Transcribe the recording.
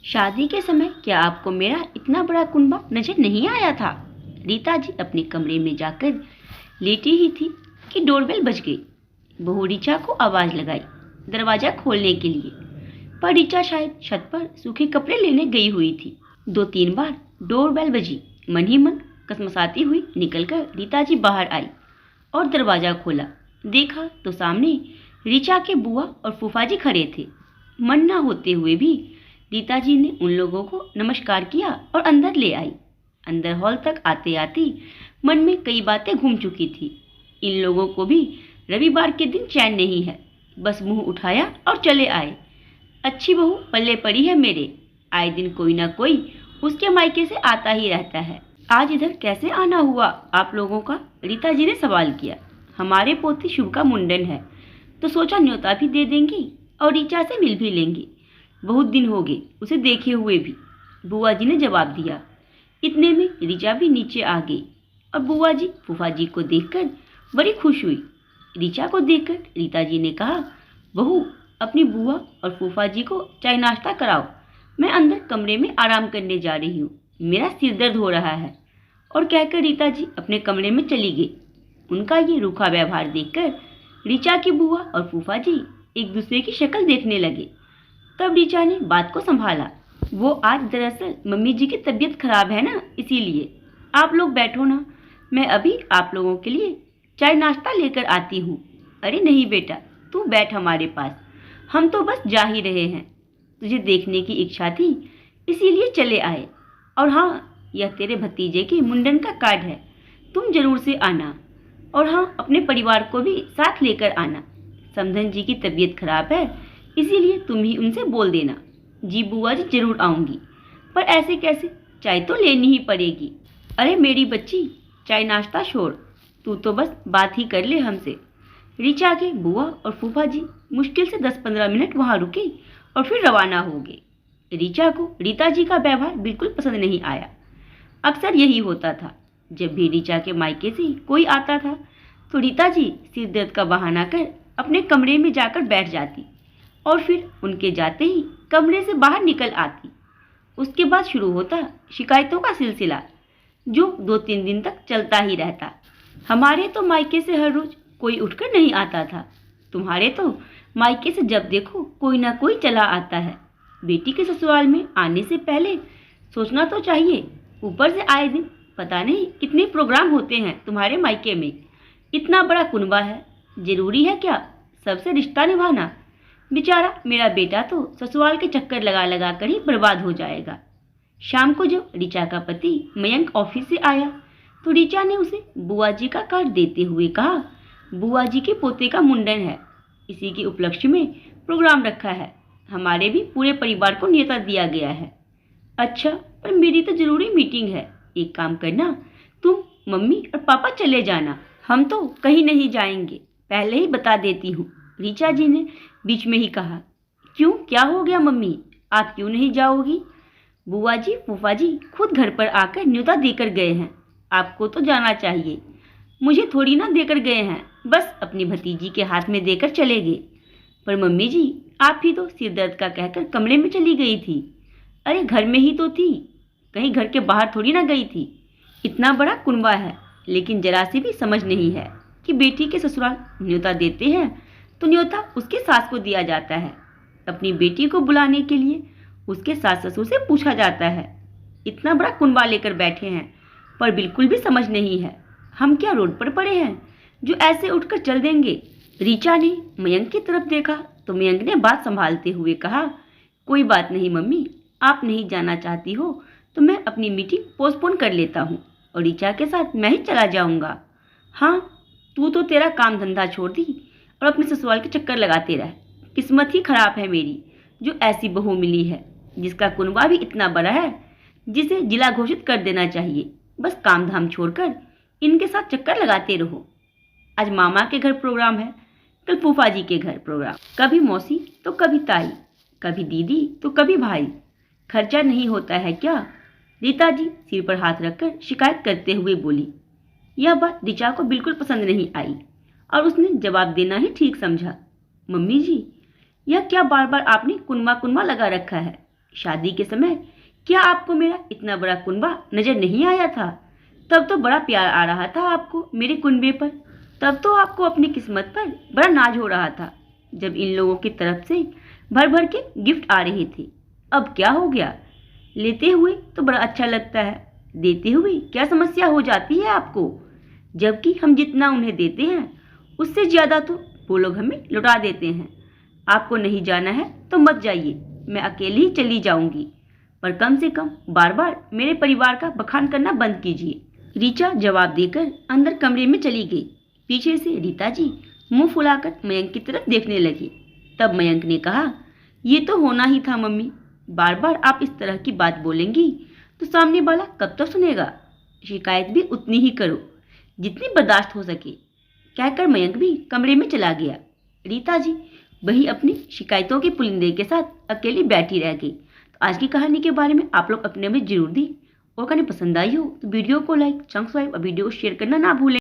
शादी के समय क्या आपको मेरा इतना बड़ा कुनबा नजर नहीं आया था? रीता जी अपने कमरे में जाकर लेटी ही थी कि डोरबेल बज गई। बहू ऋचा को आवाज लगाई दरवाजा खोलने के लिए, पर ऋचा शायद छत पर सूखे कपड़े लेने गई हुई थी। 2-3 बार डोरबेल बजी। मन ही मन कसमसाती हुई निकलकर रीता जी बाहर आई और दरवाजा खोला। देखा तो सामने ऋचा के बुआ और फूफा जी खड़े थे। मन न होते हुए भी रीता जी ने उन लोगों को नमस्कार किया और अंदर ले आई। अंदर हॉल तक आते आते मन में कई बातें घूम चुकी थी। इन लोगों को भी रविवार के दिन चैन नहीं है, बस मुंह उठाया और चले आए। अच्छी बहू पल्ले पड़ी है मेरे, आए दिन कोई ना कोई उसके मायके से आता ही रहता है। आज इधर कैसे आना हुआ आप लोगों का? रीता जी ने सवाल किया। हमारे पोती शुभ का मुंडन है, तो सोचा न्योता भी दे देंगी और ऋचा से मिल भी लेंगे। बहुत दिन हो गए उसे देखे हुए भी, बुआ जी ने जवाब दिया। इतने में ऋचा भी नीचे आ गई और बुआ जी फूफा जी को देखकर बड़ी खुश हुई। ऋचा को देखकर रीता जी ने कहा, बहू अपनी बुआ और फूफा जी को चाय नाश्ता कराओ, मैं अंदर कमरे में आराम करने जा रही हूँ, मेरा सिर दर्द हो रहा है। और कहकर रीता जी अपने कमरे में चली गई। उनका ये रूखा व्यवहार देखकर ऋचा की बुआ और फूफा जी एक दूसरे की शक्ल देखने लगे। तब ऋचा ने बात को संभाला। वो आज दरअसल मम्मी जी की तबीयत खराब है ना, इसीलिए। आप लोग बैठो ना, मैं अभी आप लोगों के लिए चाय नाश्ता लेकर आती हूँ। अरे नहीं बेटा, तू बैठ हमारे पास, हम तो बस जा ही रहे हैं, तुझे देखने की इच्छा थी इसीलिए चले आए। और हाँ, यह तेरे भतीजे के मुंडन का कार्ड है, तुम जरूर से आना। और हाँ, अपने परिवार को भी साथ लेकर आना। समधन जी की तबीयत खराब है, इसीलिए तुम ही उनसे बोल देना। जी बुआ जी जरूर आऊंगी, पर ऐसे कैसे, चाय तो लेनी ही पड़ेगी। अरे मेरी बच्ची, चाय नाश्ता छोड़, तू तो बस बात ही कर ले हमसे। ऋचा के बुआ और फूफा जी मुश्किल से 10-15 मिनट वहां रुके और फिर रवाना हो गए। ऋचा को रीता जी का व्यवहार बिल्कुल पसंद नहीं आया। अक्सर यही होता था, जब भी ऋचा के मायके से कोई आता था तो रीता जी सिर दर्द का बहाना कर अपने कमरे में जाकर बैठ जाती और फिर उनके जाते ही कमरे से बाहर निकल आती। उसके बाद शुरू होता शिकायतों का सिलसिला, जो 2-3 दिन तक चलता ही रहता। हमारे तो मायके से हर रोज कोई उठकर नहीं आता था, तुम्हारे तो मायके से जब देखो कोई ना कोई चला आता है। बेटी के ससुराल में आने से पहले सोचना तो चाहिए, ऊपर से आए दिन पता नहीं कितने प्रोग्राम होते हैं तुम्हारे मायके में। इतना बड़ा कुनबा है, जरूरी है क्या सबसे रिश्ता निभाना? बेचारा मेरा बेटा तो ससुराल के चक्कर लगा लगा कर ही बर्बाद हो जाएगा। शाम को जब ऋचा का पति मयंक ऑफिस से आया तो ऋचा ने उसे बुआ जी का कार्ड देते हुए कहा, बुआ जी के पोते का मुंडन है, इसी के उपलक्ष्य में प्रोग्राम रखा है, हमारे भी पूरे परिवार को न्योता दिया गया है। अच्छा, पर मेरी तो जरूरी मीटिंग है, एक काम करना, तुम मम्मी और पापा चले जाना, हम तो कहीं नहीं जाएंगे, पहले ही बता देती हूँ। ऋचा जी ने बीच में ही कहा। क्यों, क्या हो गया मम्मी, आप क्यों नहीं जाओगी? बुआ जी फूफा जी खुद घर पर आकर न्योता देकर गए हैं, आपको तो जाना चाहिए। मुझे थोड़ी ना देकर गए हैं, बस अपनी भतीजी के हाथ में देकर चले गए। पर मम्मी जी, आप ही तो सिर दर्द का कहकर कमरे में चली गई थी। अरे घर में ही तो थी, कहीं घर के बाहर थोड़ी ना गई थी। इतना बड़ा कुनबा है, लेकिन जरा सी भी समझ नहीं है कि बेटी के ससुराल न्योता देते हैं तो न्योता उसके सास को दिया जाता है, अपनी बेटी को बुलाने के लिए उसके सास ससुर से पूछा जाता है। इतना बड़ा कुनबा लेकर बैठे हैं, पर बिल्कुल भी समझ नहीं है। हम क्या रोड पर पड़े हैं जो ऐसे उठकर चल देंगे? ऋचा ने मयंक की तरफ देखा तो मयंक ने बात संभालते हुए कहा, कोई बात नहीं मम्मी, आप नहीं जाना चाहती हो तो मैं अपनी मीटिंग पोस्टपोन कर लेता हूँ और ऋचा के साथ मैं ही चला जाऊँगा। हाँ, तू तो तेरा काम धंधा छोड़ दी और अपने ससुराल के चक्कर लगाते रह। किस्मत ही खराब है मेरी, जो ऐसी बहू मिली है जिसका कुनबा भी इतना बड़ा है, जिसे जिला घोषित कर देना चाहिए। बस काम धाम छोड़कर इनके साथ चक्कर लगाते रहो। आज मामा के घर प्रोग्राम है, कल फूफा जी के घर प्रोग्राम, कभी मौसी तो कभी ताई, कभी दीदी तो कभी भाई। खर्चा नहीं होता है क्या? रीता जी सिर पर हाथ रखकर शिकायत करते हुए बोली। यह बात ऋचा को बिल्कुल पसंद नहीं आई और उसने जवाब देना ही ठीक समझा। मम्मी जी, यह क्या बार बार आपने कुनबा कुनबा लगा रखा है? शादी के समय क्या आपको मेरा इतना बड़ा कुनबा नजर नहीं आया था? तब तो बड़ा प्यार आ रहा था आपको मेरे कुनबे पर। तब तो आपको अपनी किस्मत पर बड़ा नाज हो रहा था जब इन लोगों की तरफ से भर भर के गिफ्ट आ रहे थे। अब क्या हो गया? लेते हुए तो बड़ा अच्छा लगता है, देते हुए क्या समस्या हो जाती है आपको? जबकि हम जितना उन्हें देते हैं उससे ज़्यादा तो वो लोग हमें लौटा देते हैं। आपको नहीं जाना है तो मत जाइए, मैं अकेली ही चली जाऊंगी, पर कम से कम बार बार मेरे परिवार का बखान करना बंद कीजिए। ऋचा जवाब देकर अंदर कमरे में चली गई। पीछे से रीता जी मुंह फुलाकर मयंक की तरफ देखने लगी। तब मयंक ने कहा, ये तो होना ही था मम्मी, बार बार आप इस तरह की बात बोलेंगी तो सामने वाला कब तक सुनेगा? शिकायत भी उतनी ही करो जितनी बर्दाश्त हो सके, कहकर मयंक भी कमरे में चला गया। रीता जी वही अपनी शिकायतों के पुलिंदे के साथ अकेली बैठी रह गई। तो आज की कहानी के बारे में आप लोग अपने में जरूर दी, और कहानी पसंद आई हो तो वीडियो को लाइक, सब्सक्राइब और वीडियो को शेयर करना ना भूलें।